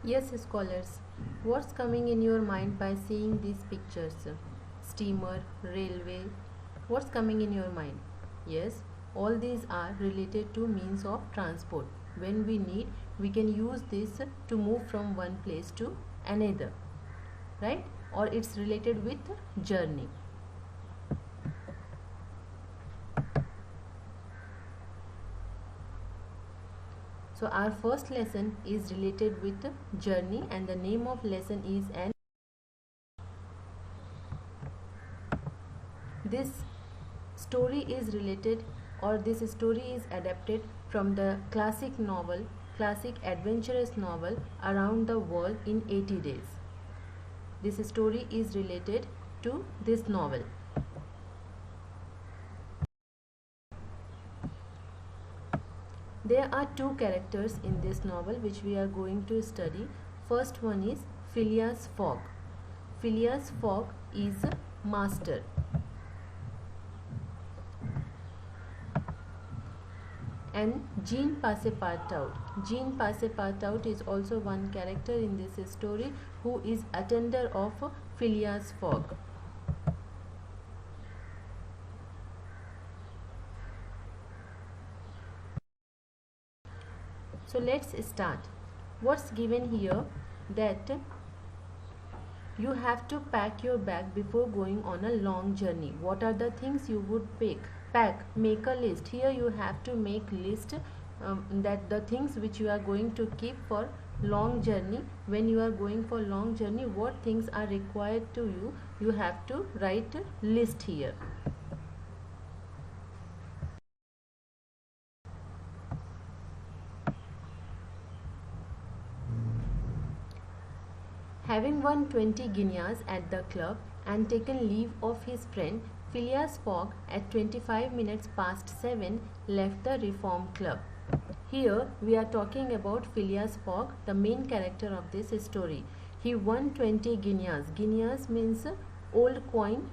Yes, scholars. What's coming in your mind by seeing these pictures? Steamer, railway. What's coming in your mind? Yes, all these are related to means of transport. When we need, we can use this to move from one place to another, right? Or it's related with journey. So our first lesson is related with journey, and the name of lesson is an. This story is related, or this story is adapted from the classic adventurous novel Around the World in 80 Days. This story is related to this novel. There are two characters in this novel which we are going to study. First one is Phileas Fogg. Phileas Fogg is a master. And Jean Passepartout. Jean Passepartout is also one character in this story who is attender of Phileas Fogg. So let's start. What's given here that you have to pack your bag before going on a long journey. What are the things you would pack? Make a list. Here you have to make list that the things which you are going to keep for long journey. When you are going for long journey, what things are required to you? You have to write a list here. Having won 20 guineas at the club and taken leave of his friend, Phileas Fogg at 25 minutes past 7 left the Reform Club. Here we are talking about Phileas Fogg, the main character of this story. He won 20 guineas. Guineas means old coin,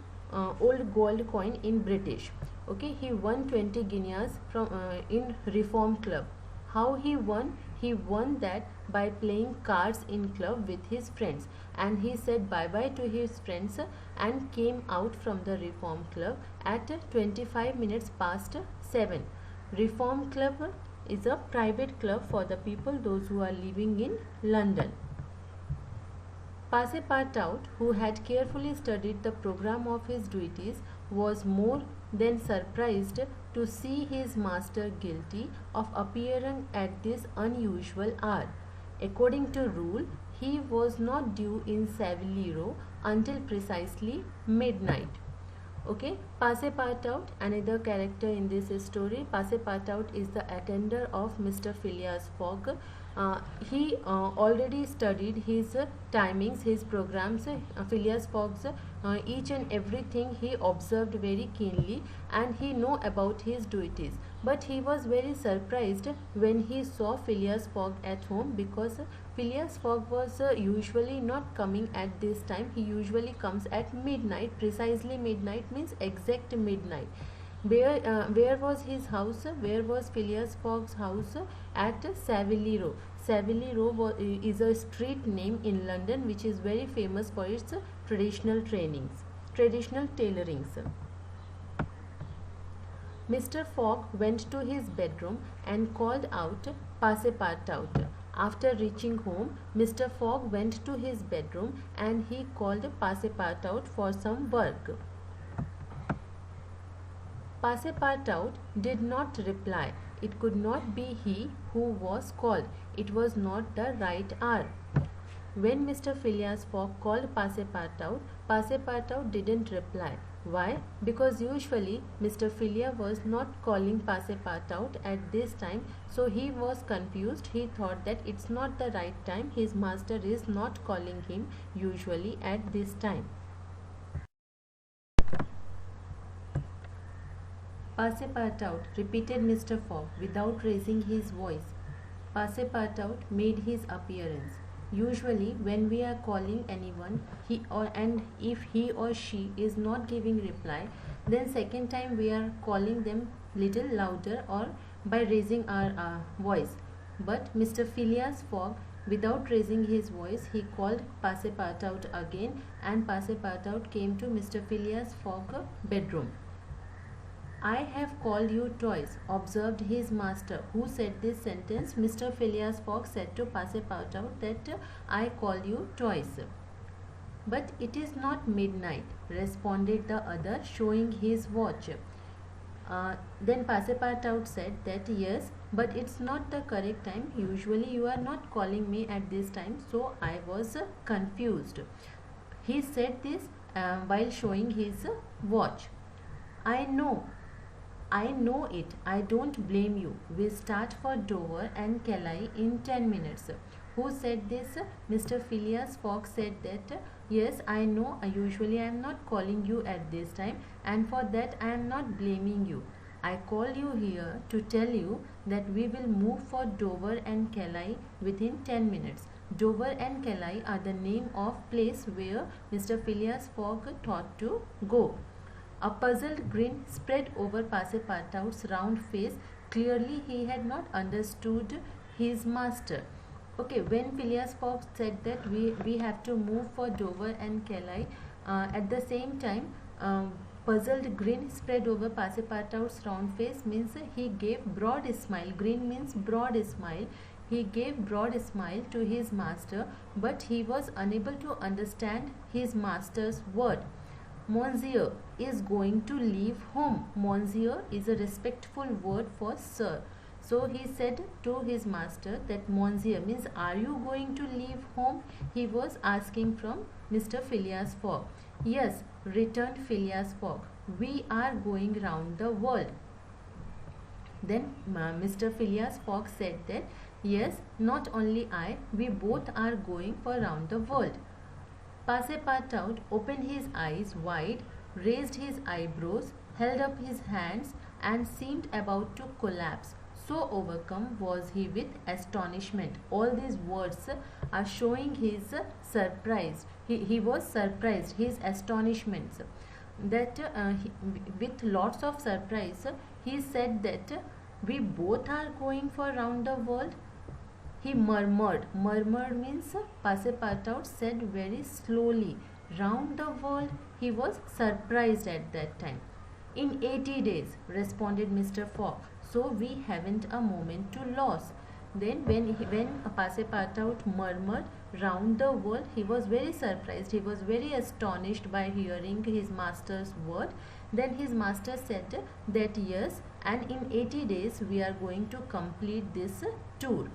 old gold coin in British. Okay, he won 20 guineas from in Reform Club. How he won? He won that by playing cards in club with his friends, and he said bye bye to his friends and came out from the Reform Club at 25 minutes past 7. Reform Club is a private club for the people, those who are living in London. Passepartout, who had carefully studied the program of his duties, was more than surprised to see his master guilty of appearing at this unusual hour. According to rule, he was not due in Savile Row until precisely midnight. Okay, Passepartout, another character in this story. Passepartout is the attender of Mr. Phileas Fogg. He already studied his timings, his programs. Phileas Fogg's each and everything he observed very keenly, and he know about his duties. But he was very surprised when he saw Phileas Fogg at home, because Phileas Fogg was usually not coming at this time. He usually comes at midnight. Precisely midnight means exact midnight. Where was his house? Where was Phileas Fogg's house? At Savile Row. Savile Row is a street name in London which is very famous for its traditional tailorings. Mr. Fogg went to his bedroom and called out Passepartout. After reaching home, Mr. Fogg went to his bedroom and he called Passepartout for some work. Passepartout did not reply. It could not be he who was called. It was not the right hour. When Mr. Phileas Fogg called Passepartout, Passepartout didn't reply. Why? Because usually Mr. Phileas was not calling Passepartout at this time, so he was confused. He thought that it's not the right time. His master is not calling him usually at this time. Passepartout, repeated Mr. Fogg without raising his voice. Passepartout made his appearance. Usually when we are calling anyone, if he or she is not giving reply, then second time we are calling them little louder or by raising our voice. But Mr. Phileas Fogg Without raising his voice, he called Passepartout again, and Passepartout came to Mr. Phileas Fogg's bedroom. "I have called you twice," observed his master. Who said this sentence? Mr. Phileas Fogg said to Passepartout that "I call you twice." "But it is not midnight," responded the other, showing his watch. Then Passepartout said that "Yes, but it's not the correct time. Usually you are not calling me at this time, so I was confused." He said this while showing his watch. I know it. I don't blame you. We start for Dover and Calais in 10 minutes. Who said this? Mr. Phileas Fogg said that "Yes, I know. Usually I am not calling you at this time, and for that I am not blaming you. I called you here to tell you that we will move for Dover and Calais within 10 minutes. Dover and Calais are the name of place where Mr. Phileas Fogg thought to go." A puzzled grin spread over Passepartout's round face. Clearly he had not understood his master. Okay, when Phileas Fogg said that we have to move for Dover and Calais, at the same time, puzzled grin spread over Passepartout's round face means he gave broad smile. Grin means broad smile. He gave broad smile to his master, but he was unable to understand his master's word. "Monsieur is going to leave home." Monsieur is a respectful word for sir. So he said to his master that "Monsieur" means "Are you going to leave home?" He was asking from Mr. Phileas Fogg. "Yes," returned Phileas Fogg. "We are going round the world." Then Mr. Phileas Fogg said that "Yes, not only I, we both are going for round the world." Passepartout opened his eyes wide, raised his eyebrows, held up his hands, and seemed about to collapse. So overcome was he with astonishment. All these words are showing his surprise. He was surprised, his astonishment. That with lots of surprise, he said that "We both are going for round the world." He murmured. Murmured means Passepartout said very slowly, "Round the world." He was surprised at that time. "In 80 days, responded Mr. Fogg. "So we haven't a moment to lose." Then when Passepartout murmured "round the world," he was very surprised. He was very astonished by hearing his master's word. Then his master said that "Yes, and in 80 days we are going to complete this tour."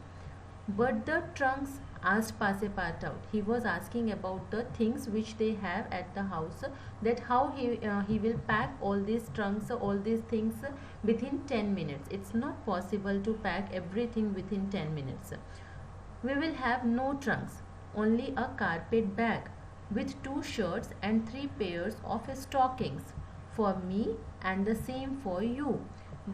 "But the trunks?" asked Passepartout. He was asking about the things which they have at the house, that how he will pack all these trunks, all these things within 10 minutes. It's not possible to pack everything within 10 minutes. "We will have no trunks, only a carpet bag with 2 shirts and 3 pairs of stockings for me, and the same for you."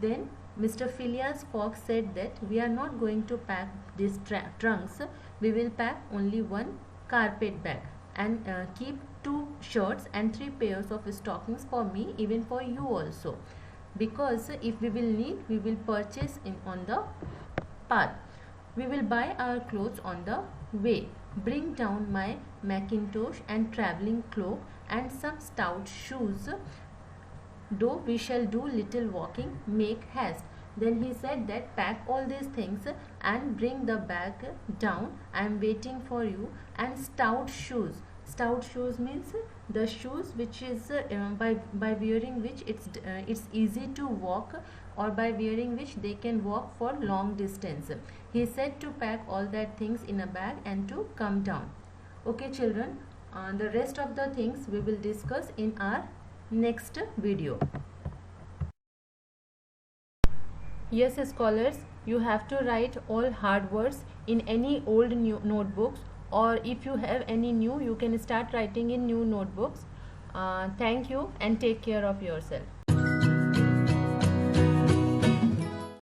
Then Mr. Phileas Fogg said that "We are not going to pack these trunks. We will pack only 1 carpet bag and keep 2 shirts and 3 pairs of stockings for me, even for you also, because if we will need, we will purchase on the path. We will buy our clothes on the way. Bring down my mackintosh and travelling cloak and some stout shoes. Though we shall do little walking, make haste." Then he said that "Pack all these things and bring the bag down. I am waiting for you. And stout shoes." Stout shoes means the shoes which is by wearing which it's easy to walk, or by wearing which they can walk for long distance. He said to pack all that things in a bag and to come down. Okay children, the rest of the things we will discuss in our next video. Yes scholars, you have to write all hard words in any old new notebooks, or if you have any new, you can start writing in new notebooks. Thank you and take care of yourself.